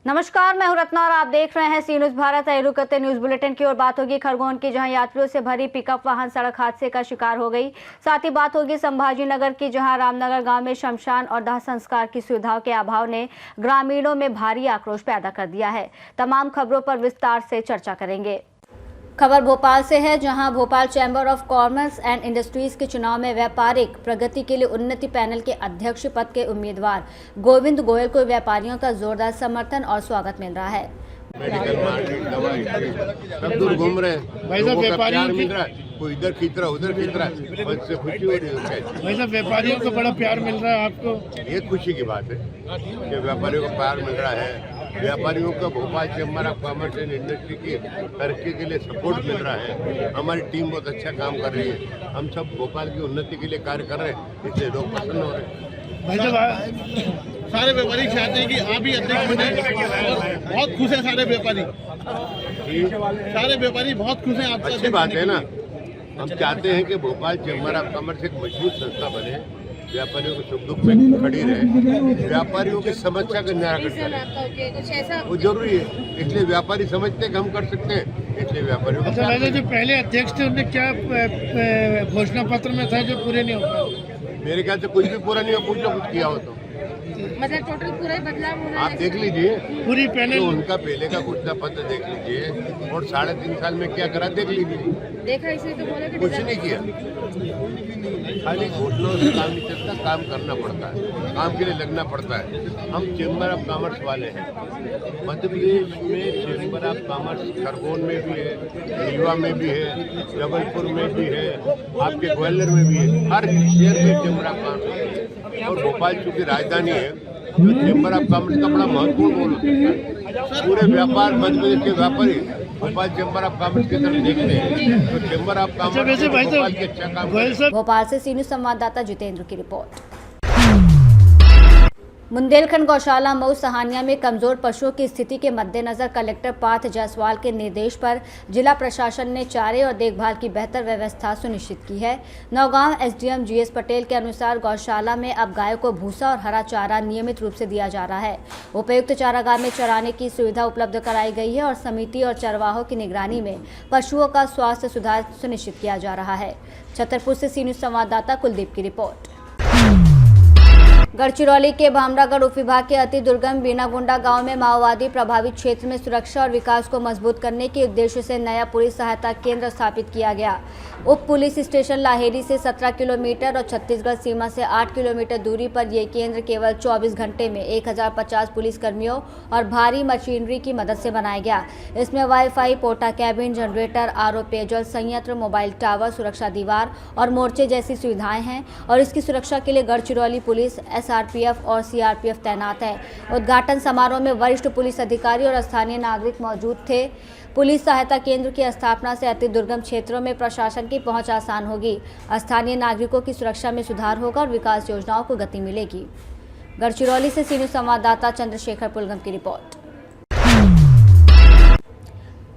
नमस्कार, मैं हूं रत्ना और आप देख रहे हैं सी न्यूज भारत। रुक करते न्यूज बुलेटिन की ओर बात होगी खरगोन की, जहां यात्रियों से भरी पिकअप वाहन सड़क हादसे का शिकार हो गई। साथ ही बात होगी संभाजी नगर की, जहां रामनगर गांव में शमशान और दाह संस्कार की सुविधाओं के अभाव ने ग्रामीणों में भारी आक्रोश पैदा कर दिया है। तमाम खबरों पर विस्तार से चर्चा करेंगे। खबर भोपाल से है, जहां Bhopal chamber of commerce and industries के चुनाव में व्यापारिक प्रगति के लिए उन्नति पैनल के अध्यक्ष पद के उम्मीदवार गोविंद गोयल को व्यापारियों का जोरदार समर्थन और स्वागत मिल रहा है। मेडिकल मार्केट, दवाई, सब दूर घूम रहे हैं। भाई साहब, व्यापारियों मिल रहा है, कोई इधर खींच रहा उधर खींच रहा है, उससे खुशी हो रही है। भाई साहब, व्यापारियों को बड़ा प्यार मिल रहा है आपको? ये खुशी की बात है कि व्यापारियों को प्यार मिल रहा है। व्यापारियों का Bhopal chamber of commerce and industry की तरक्की के लिए सपोर्ट मिल रहा है। हमारी टीम बहुत अच्छा काम कर रही है। हम सब भोपाल की उन्नति के लिए कार्य कर रहे हैं, इसलिए लोग पसंद हो रहे हैं। भाई साहब, सारे व्यापारी चाहते हैं कि आप ही अध्यक्ष बने और बहुत खुश हैं सारे व्यापारी। सारे व्यापारी बहुत खुश हैं आपसे। अच्छी बात है ना। हम चाहते हैं कि भोपाल चैम्बर ऑफ कॉमर्स एक मजबूत संस्था बने, व्यापारियों के सुख दुख में खड़ी रहे, व्यापारियों की समस्या का निराकरण करे, वो जरूरी है। इसलिए व्यापारी समझते हैं कि हम कर सकते हैं, इसलिए व्यापारियों अच्छा भाई साहब, जो पहले अध्यक्ष थे उन्हें क्या घोषणा पत्र में था जो पूरे नहीं हो पाए? मेरे ख्याल से कुछ भी पूरा नहीं हो, कुछ ना कुछ किया हो तो मतलब टोटल पूरा ही बदलाव होना है। आप देख लीजिए पूरी पैनल तो उनका पहले का घोषणा पत्र देख लीजिए और 3.5 साल में क्या करा देख लीजिए। देखा इसलिए तो बोले कि कुछ नहीं किया, खाली घोषणाओं से काम नहीं चलता, काम करना पड़ता है, काम के लिए लगना पड़ता है। हम चैम्बर ऑफ कॉमर्स वाले हैं। मध्य प्रदेश में चैम्बर ऑफ कॉमर्स खरगोन में भी है, रीवा में भी है, जबलपुर में भी है, आपके ग्वालियर में भी है, हर शहर में चैम्बर ऑफ कॉमर्स है। और भोपाल चूंकि राजधानी है, तो चैम्बर ऑफ कॉमर्स का बड़ा महत्वपूर्ण रोल होता है। पूरे व्यापार मध्य प्रदेश के व्यापारी भोपाल चैम्बर ऑफ कॉमर्स की तरफ देखते हैं, तो चैम्बर ऑफ कॉमर्स भोपाल के अच्छा काम। भोपाल से सी न्यूज संवाददाता जितेंद्र की रिपोर्ट। बुंदेलखंड गौशाला मऊ सहानिया में कमजोर पशुओं की स्थिति के मद्देनजर कलेक्टर पार्थ जायसवाल के निर्देश पर जिला प्रशासन ने चारे और देखभाल की बेहतर व्यवस्था सुनिश्चित की है। नौगांव एसडीएम जीएस पटेल के अनुसार गौशाला में अब गायों को भूसा और हरा चारा नियमित रूप से दिया जा रहा है। उपयुक्त चारागाह में चराने की सुविधा उपलब्ध कराई गई है और समिति और चरवाहों की निगरानी में पशुओं का स्वास्थ्य सुधार सुनिश्चित किया जा रहा है। छतरपुर से सी न्यूज संवाददाता कुलदीप की रिपोर्ट। गढ़चिरौली के भामरागढ़ उप विभाग के अति दुर्गम बीनागुंडा गांव में माओवादी प्रभावित क्षेत्र में सुरक्षा और विकास को मजबूत करने के उद्देश्य से नया पुलिस सहायता केंद्र स्थापित किया गया। उप पुलिस स्टेशन लाहेरी से 17 किलोमीटर और छत्तीसगढ़ सीमा से 8 किलोमीटर दूरी पर यह केंद्र केवल 24 घंटे में 1050 पुलिस कर्मियों और भारी मशीनरी की मदद से बनाया गया। इसमें वाईफाई, पोटा कैबिन, जनरेटर, आरओ पेयजल संयंत्र, मोबाइल टावर, सुरक्षा दीवार और मोर्चे जैसी सुविधाएं हैं और इसकी सुरक्षा के लिए गढ़चिरौली पुलिस, एसआरपीएफ और सीआरपीएफ तैनात है। उद्घाटन समारोह में वरिष्ठ पुलिस अधिकारी और स्थानीय नागरिक मौजूद थे। पुलिस सहायता केंद्र की स्थापना से अति दुर्गम क्षेत्रों में प्रशासन की पहुंच आसान होगी, स्थानीय नागरिकों की सुरक्षा में सुधार होगा और विकास योजनाओं को गति मिलेगी। गढ़चिरौली से सी न्यूज संवाददाता चंद्रशेखर पुलगम की रिपोर्ट।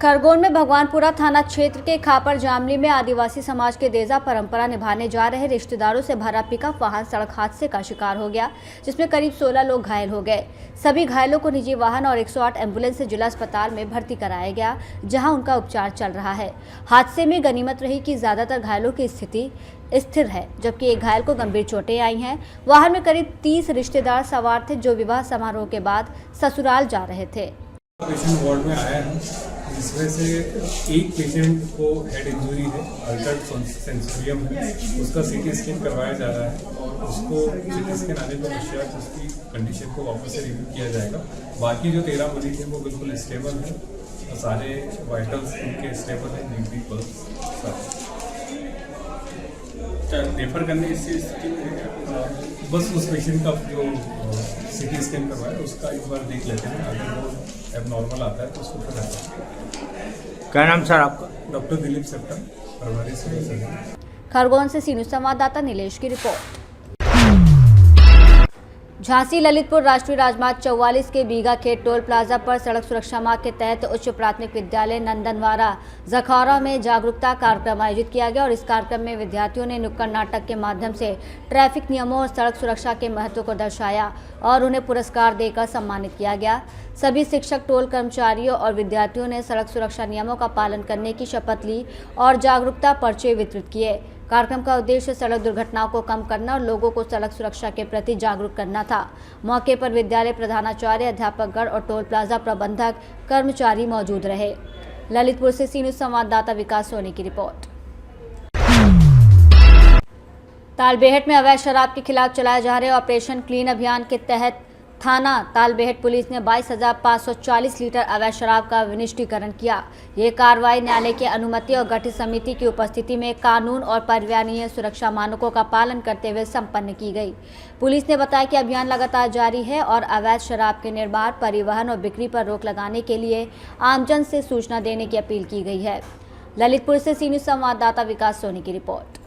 खरगोन में भगवानपुरा थाना क्षेत्र के खापर जामली में आदिवासी समाज के देजा परंपरा निभाने जा रहे रिश्तेदारों से भरा पिकअप वाहन सड़क हादसे का शिकार हो गया, जिसमें करीब 16 लोग घायल हो गए। सभी घायलों को निजी वाहन और 108 एम्बुलेंस से जिला अस्पताल में भर्ती कराया गया, जहां उनका उपचार चल रहा है। हादसे में गनीमत रही कि ज्यादातर घायलों की स्थिति स्थिर है, जबकि एक घायल को गंभीर चोटें आई हैं। वाहन में करीब 30 रिश्तेदार सवार थे, जो विवाह समारोह के बाद ससुराल जा रहे थे। पेशेंट वार्ड में आया है, जिसमें से एक पेशेंट को हेड इंजरी है, अल्टर्ड सेंसोरियम है, उसका सीटी स्कैन करवाया जा रहा है। उसको सीटी स्कैन आने के पश्चात उसकी कंडीशन को वापस से रिव्यू किया जाएगा। बाकी जो 13 मरीज हैं वो बिल्कुल स्टेबल है, सारे वाइटल्स उनके स्टेबल है, नींद भी रेफर करने की स्थिति में बस उस पेशेंट का जो सीटी स्कैन करवाया उसका एक बार देख लेते हैं, अगर वो एबनॉर्मल आता है तो उसको फिर रहता। क्या नाम सर आपका? डॉक्टर दिलीप सेप्टा, प्रभारी सिविल सर्जन। खरगोन से सी न्यूज संवाददाता नीलेश की रिपोर्ट। झांसी ललितपुर राष्ट्रीय राजमार्ग 44 के बीघा खेत टोल प्लाजा पर सड़क सुरक्षा माह के तहत उच्च प्राथमिक विद्यालय नंदनवारा जखौरा में जागरूकता कार्यक्रम आयोजित किया गया और इस कार्यक्रम में विद्यार्थियों ने नुक्कड़ नाटक के माध्यम से ट्रैफिक नियमों और सड़क सुरक्षा के महत्व को दर्शाया और उन्हें पुरस्कार देकर सम्मानित किया गया। सभी शिक्षक, टोल कर्मचारियों और विद्यार्थियों ने सड़क सुरक्षा नियमों का पालन करने की शपथ ली और जागरूकता पर्चे वितरित किए। कार्यक्रम का उद्देश्य सड़क दुर्घटनाओं को कम करना और लोगों को सड़क सुरक्षा के प्रति जागरूक करना था। मौके पर विद्यालय प्रधानाचार्य, अध्यापकगण और टोल प्लाजा प्रबंधक कर्मचारी मौजूद रहे। ललितपुर से सी न्यूज़ संवाददाता विकास सोनी की रिपोर्ट। तालबेहट में अवैध शराब के खिलाफ चलाए जा रहे ऑपरेशन क्लीन अभियान के तहत थाना तालबेहट पुलिस ने 22,540 लीटर अवैध शराब का विनिष्टीकरण किया। ये कार्रवाई न्यायालय की अनुमति और गठित समिति की उपस्थिति में कानून और पर्यावरणीय सुरक्षा मानकों का पालन करते हुए संपन्न की गई। पुलिस ने बताया कि अभियान लगातार जारी है और अवैध शराब के निर्माण, परिवहन और बिक्री पर रोक लगाने के लिए आमजन से सूचना देने की अपील की गई है। ललितपुर से सी न्यूज़ संवाददाता विकास सोनी की रिपोर्ट।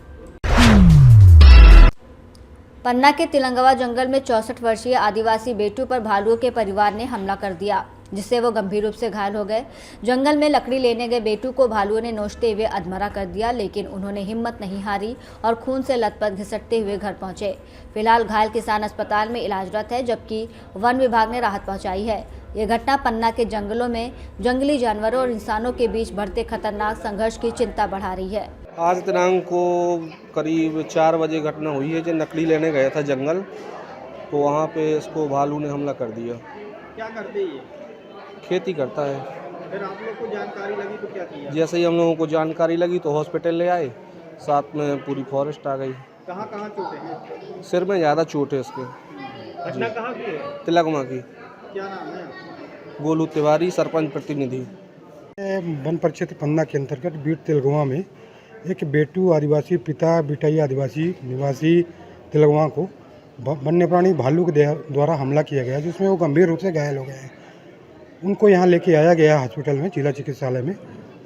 पन्ना के तिलंगवा जंगल में 64 वर्षीय आदिवासी बेटू पर भालुओं के परिवार ने हमला कर दिया, जिससे वो गंभीर रूप से घायल हो गए। जंगल में लकड़ी लेने गए बेटू को भालुओं ने नोचते हुए अधमरा कर दिया, लेकिन उन्होंने हिम्मत नहीं हारी और खून से लथपथ घिसटते हुए घर पहुंचे। फिलहाल घायल किसान अस्पताल में इलाजरत है, जबकि वन विभाग ने राहत पहुंचाई है। ये घटना पन्ना के जंगलों में जंगली जानवरों और इंसानों के बीच बढ़ते खतरनाक संघर्ष की चिंता बढ़ा रही है। आज दिनांक को करीब 4 बजे घटना हुई है। जो नकली लेने गया था जंगल, तो वहाँ पे इसको भालू ने हमला कर दिया। क्या करते ये? खेती करता है। फिर आप लोग को जानकारी लगी तो क्या किया? जैसे ही हम लोगों को जानकारी लगी तो हॉस्पिटल ले आए, साथ में पूरी फॉरेस्ट आ गई। कहाँ कहाँ चोटें हैं? सिर में ज़्यादा चोट है इसके। घटना कहाँ की है? तिलकमा की। क्या नाम है? गोलू तिवारी, सरपंच प्रतिनिधि। वन परिक्षेत्र पन्ना के अंतर्गत बीट तिलगवा में एक बेटू आदिवासी पिता बिटाई आदिवासी निवासी तिलगवा को वन्य प्राणी भालू के द्वारा हमला किया गया, जिसमें वो गंभीर रूप से घायल हो गए हैं। उनको यहाँ लेके आया गया हॉस्पिटल में, जिला चिकित्सालय में,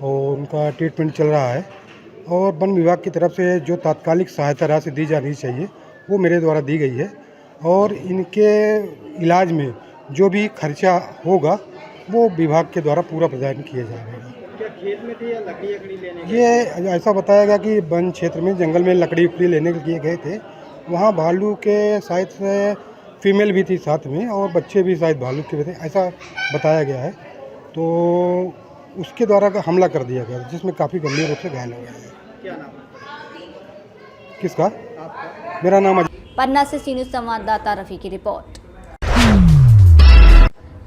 और उनका ट्रीटमेंट चल रहा है। और वन विभाग की तरफ से जो तात्कालिक सहायता राशि दी जानी चाहिए वो मेरे द्वारा दी गई है, और इनके इलाज में जो भी खर्चा होगा वो विभाग के द्वारा पूरा प्रदान किया जाएगा। क्या खेत में थे या लकड़ी लेने? ये ऐसा बताया गया कि वन क्षेत्र में जंगल में लकड़ी उकड़ी लेने के लिए गए थे। वहाँ भालू के शायद से फीमेल भी थी साथ में, और बच्चे भी शायद भालू के थे, ऐसा बताया गया है। तो उसके द्वारा हमला कर दिया गया, जिसमें काफ़ी गंभीर रूप से घायल हो गया है। क्या नाम है किसका? आपका? मेरा नाम पन्ना से सी न्यूज़ संवाददाता रफी की रिपोर्ट।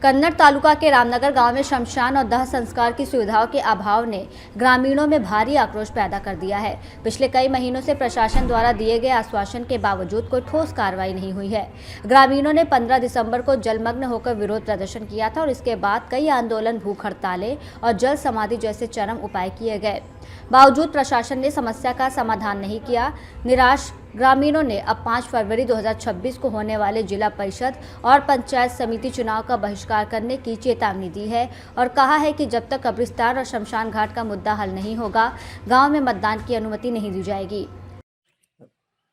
कन्नड़ तालुका के रामनगर गांव में शमशान और दाह संस्कार की सुविधाओं के अभाव ने ग्रामीणों में भारी आक्रोश पैदा कर दिया है। पिछले कई महीनों से प्रशासन द्वारा दिए गए आश्वासन के बावजूद कोई ठोस कार्रवाई नहीं हुई है। ग्रामीणों ने 15 दिसंबर को जलमग्न होकर विरोध प्रदर्शन किया था और इसके बाद कई आंदोलन, भूख हड़तालें और जल समाधि जैसे चरम उपाय किए गए। बावजूद प्रशासन ने समस्या का समाधान नहीं किया। निराश ग्रामीणों ने अब 5 फरवरी 2026 को होने वाले जिला परिषद और पंचायत समिति चुनाव का बहिष्कार करने की चेतावनी दी है और कहा है कि जब तक कब्रिस्तान और शमशान घाट का मुद्दा हल नहीं होगा, गांव में मतदान की अनुमति नहीं दी जाएगी।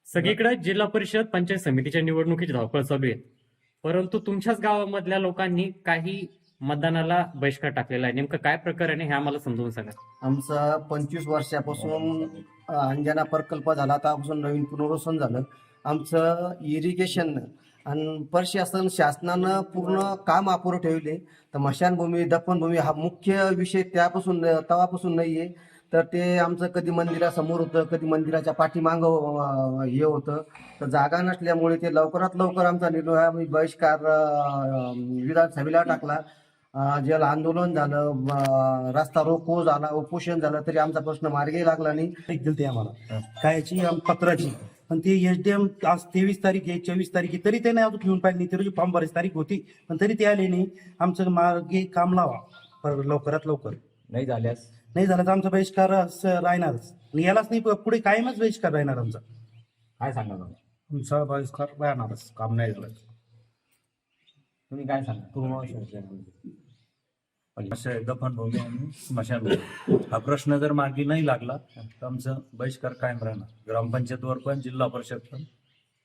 सगळीकडे जिल्हा परिषद पंचायत समितीच्या निवडणुकीची धावपळ चालू आहे, परंतु तुमच्याच गावामधल्या लोकांनी काही मतदानाला बहिष्कार टाकलेला आहे। नेमकं काय प्रकरण आहे हे आम्हाला समजावून सांगा। आमचा 25 वर्षापासून अंजना प्रकल्प झाला, त्यापासून नवीन पुनर्वसन झालं। आमचं इरिगेशन आणि प्रशासन शासनानं पूर्ण काम अपुरं ठेवले। तर मशानभूमी, दफनभूमी हा मुख्य विषय तेव्हापासून नाही आहे। तर ते आमचं कधी मंदिरासमोर होतं, कधी मंदिराच्या पाठीमागं हे होतं। तर जागा नसल्यामुळे ते लवकरात लवकर आमचा निर्णय आम्ही बहिष्कार विधानसभेला टाकला। जल आंदोलन झालं, रस्ता रोको झाला, उपोषण झालं, तरी आमचा प्रश्न मार्गी लागला नाही। दिलते आम्हाला कायची पत्राची, पण ते एसडीएम आज 23 तारीख आहे, 24 तारीख आहे, तरी ते नाही अजून घेऊन पाहिजे। तरी फॉर्म भरायची तारीख होती, पण तरी ते आले नाही। आमचं मार्गी काम लावा लवकरात लवकर। नाही झालं तर आमचा बहिष्कार राहणारच, आणि यालाच नाही पुढे कायमच बहिष्कार राहणार आमचा। काय सांगा तुमचा बहिष्कार राहणारच, काम नाही झालं। तुम्ही काय सांगा? दफनभूमी आणि स्मशानभूमी हा प्रश्न जर मार्गी नाही लागला तर आमचं बहिष्कार कायम राहणार। ग्रामपंचायतवर पण, जिल्हा परिषद पण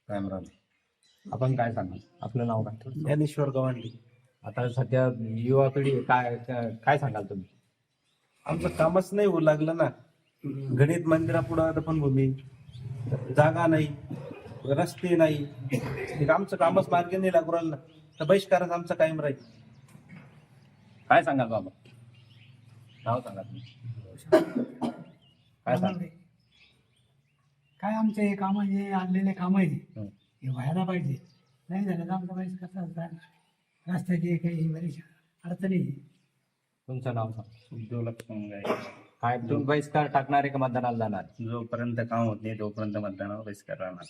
कायम राहणार। आपण काय सांगाल? आपलं नाव काय? ज्ञानेश्वर गवांडी. आता सध्या युवा पिढी काय काय सांगाल तुम्ही? आमचं कामच नाही होऊ लागलं ना. गणित मंदिरापुढं दफनभूमी, जागा नाही, रस्ते नाही, आमचं कामच मार्ग नाही लागू राहिलं, तर बहिष्कारच आमचा कायम राहील. काय सांगाल बाबा? नाव सांगा तुम्ही. काय सांगाल? काय आमचे हे काम जे आणलेले काम आहे हे व्हायला पाहिजे. नाही झालं तर आमचा पैसे कसा असणार, रस्त्याची काही बरीच अडचणी. तुमचं नाव सांगा. काय तुम्ही बहिष्कार टाकणार आहे का मतदानाला जाणार? जोपर्यंत काम होत नाही तोपर्यंत मतदानावर बहिष्कार राहणार.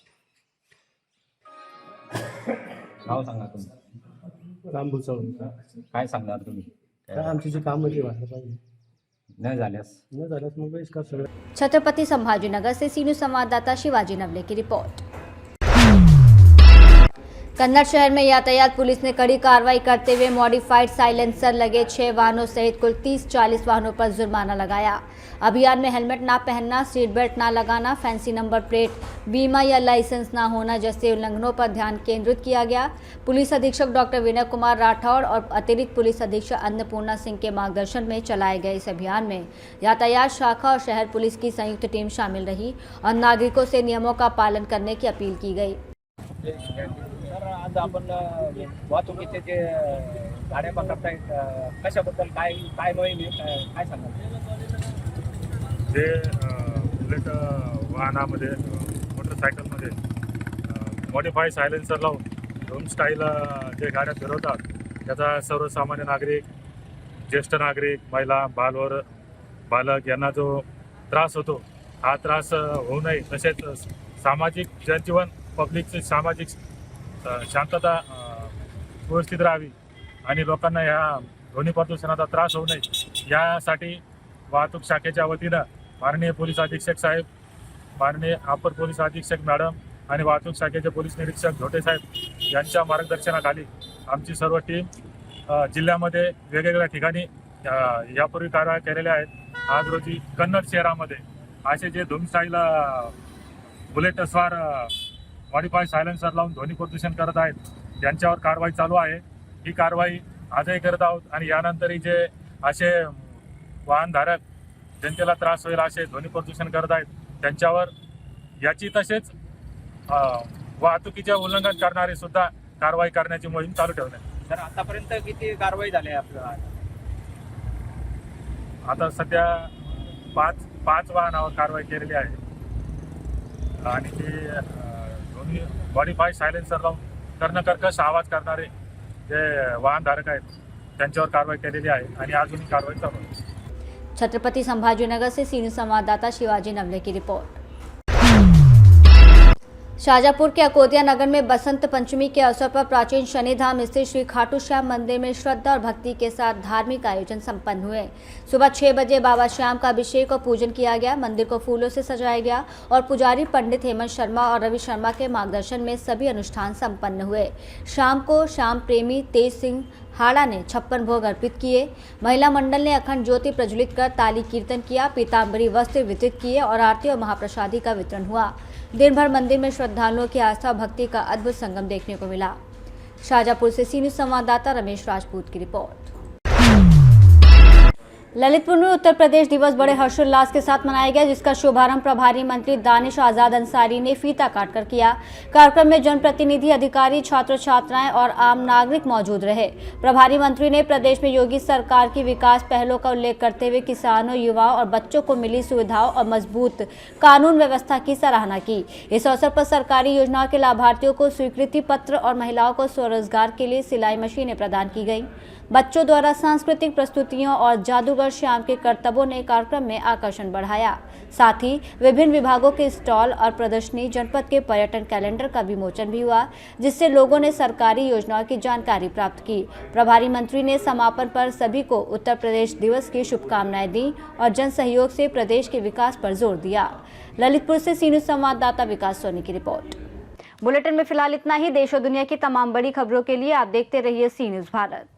नाव सांगा तुमचं. लांबू चढून काय सांगणार तुम्ही? काय आमची जी कामं ती व्हायला पाहिजे. नाही झाल्यास मग बहिष्कार सगळं. छत्रपति संभाजीनगर से सी न्यूज संवाददाता शिवाजी नवले की रिपोर्ट। कन्नड़ शहर में यातायात पुलिस ने कड़ी कार्रवाई करते हुए मॉडिफाइड साइलेंसर लगे 6 वाहनों सहित कुल 30-40 वाहनों पर जुर्माना लगाया। अभियान में हेलमेट ना पहनना, सीट बेल्ट ना लगाना, फैंसी नंबर प्लेट, बीमा या लाइसेंस ना होना जैसे उल्लंघनों पर ध्यान केंद्रित किया गया। पुलिस अधीक्षक डॉक्टर विनय कुमार राठौड़ और अतिरिक्त पुलिस अधीक्षक अन्नपूर्णा सिंह के मार्गदर्शन में चलाए गए इस अभियान में यातायात शाखा और शहर पुलिस की संयुक्त टीम शामिल रही और नागरिकों से नियमों का पालन करने की अपील की गई। आज आपण वाहतुकीचे जे गाड्या पकडताय कशाबद्दल काय मोहीम आहे, काय सांगाल? जे बुलेट वाहनामध्ये मोटरसायकलमध्ये मॉडिफाय सायलेन्सर लावून होम स्टाईल जे गाड्या फिरवतात त्याचा सर्वसामान्य नागरिक, ज्येष्ठ नागरिक, महिला, बालक यांना जो त्रास होतो हा त्रास होऊ नये, तसेच सामाजिक जनजीवन, पब्लिकची सामाजिक शांतता व्यवस्थित राहावी आणि लोकांना ह्या ध्वनी प्रदूषणाचा त्रास होऊ नये यासाठी वाहतूक शाखेच्या वतीनं माननीय पोलीस अधीक्षक साहेब, माननीय अपर पोलीस अधीक्षक मॅडम आणि वाहतूक शाखेचे पोलीस निरीक्षक झोटे साहेब यांच्या मार्गदर्शनाखाली आमची सर्व टीम जिल्ह्यामध्ये वेगवेगळ्या ठिकाणी यापूर्वी कारवाई केलेल्या आहेत। आज रोजी कन्नड शहरामध्ये असे जे धूमस्टाईल बुलेट स्वार मॉडिफाय सायलेन्सर लावून ध्वनी प्रदूषण करत आहेत त्यांच्यावर कारवाई चालू आहे। ही कारवाई आजही करत आहोत आणि यानंतरही जे असे वाहनधारक जनतेला त्रास होईल असे ध्वनी प्रदूषण करत आहेत त्यांच्यावर याची तसेच वाहतुकीचे उल्लंघन करणारे सुद्धा कारवाई करण्याची मोहीम चालू ठेवण्यात। तर आतापर्यंत किती कारवाई झाली आहे आपल्याला? आता सध्या पाच वाहनावर कारवाई केलेली आहे आणि ते दोन्ही मॉडिफाय सायलेन्सर लावून कर्णकर्कश आवाज करणारे जे वाहनधारक आहेत त्यांच्यावर कारवाई केलेली आहे आणि अजूनही कारवाई चालू आहे। छत्रपति संभाजीनगर से सी न्यूज संवाददाता शिवाजी नवले की रिपोर्ट। शाजापुर के अकोदिया नगर में बसंत पंचमी के अवसर पर प्राचीन शनिधाम स्थित श्री खाटू श्याम मंदिर में श्रद्धा और भक्ति के साथ धार्मिक आयोजन संपन्न हुए। सुबह 6 बजे बाबा श्याम का अभिषेक और पूजन किया गया। मंदिर को फूलों से सजाया गया और पुजारी पंडित हेमंत शर्मा और रवि शर्मा के मार्गदर्शन में सभी अनुष्ठान संपन्न हुए। शाम को श्याम प्रेमी तेज सिंह हाड़ा ने 56 भोग अर्पित किए। महिला मंडल ने अखंड ज्योति प्रज्वलित कर ताली कीर्तन किया, पीताम्बरी वस्त्र वितरित किए और आरती और महाप्रसादी का वितरण हुआ। दिन भर मंदिर में श्रद्धालुओं की आस्था और भक्ति का अद्भुत संगम देखने को मिला। शाजापुर से सी न्यूज संवाददाता रमेश राजपूत की रिपोर्ट। ललितपुर में उत्तर प्रदेश दिवस बड़े हर्षोल्लास के साथ मनाया गया, जिसका शुभारंभ प्रभारी मंत्री दानिश आजाद अंसारी ने फीता काटकर किया। कार्यक्रम में जनप्रतिनिधि, अधिकारी, छात्र छात्राएं और आम नागरिक मौजूद रहे। प्रभारी मंत्री ने प्रदेश में योगी सरकार की विकास पहलों का उल्लेख करते हुए किसानों, युवाओं और बच्चों को मिली सुविधाओं और मजबूत कानून व्यवस्था की सराहना की। इस अवसर पर सरकारी योजनाओं के लाभार्थियों को स्वीकृति पत्र और महिलाओं को स्वरोजगार के लिए सिलाई मशीनें प्रदान की गई। बच्चों द्वारा सांस्कृतिक प्रस्तुतियों और जादूगर श्याम के करतबों ने कार्यक्रम में आकर्षण बढ़ाया। साथ ही विभिन्न विभागों के स्टॉल और प्रदर्शनी, जनपद के पर्यटन कैलेंडर का विमोचन भी हुआ, जिससे लोगों ने सरकारी योजनाओं की जानकारी प्राप्त की। प्रभारी मंत्री ने समापन पर सभी को उत्तर प्रदेश दिवस की शुभकामनाएं दी और जन सहयोग से प्रदेश के विकास पर जोर दिया। ललितपुर से सी न्यूज संवाददाता विकास सोनी की रिपोर्ट। बुलेटिन में फिलहाल इतना ही। देश और दुनिया की तमाम बड़ी खबरों के लिए आप देखते रहिए सी न्यूज भारत।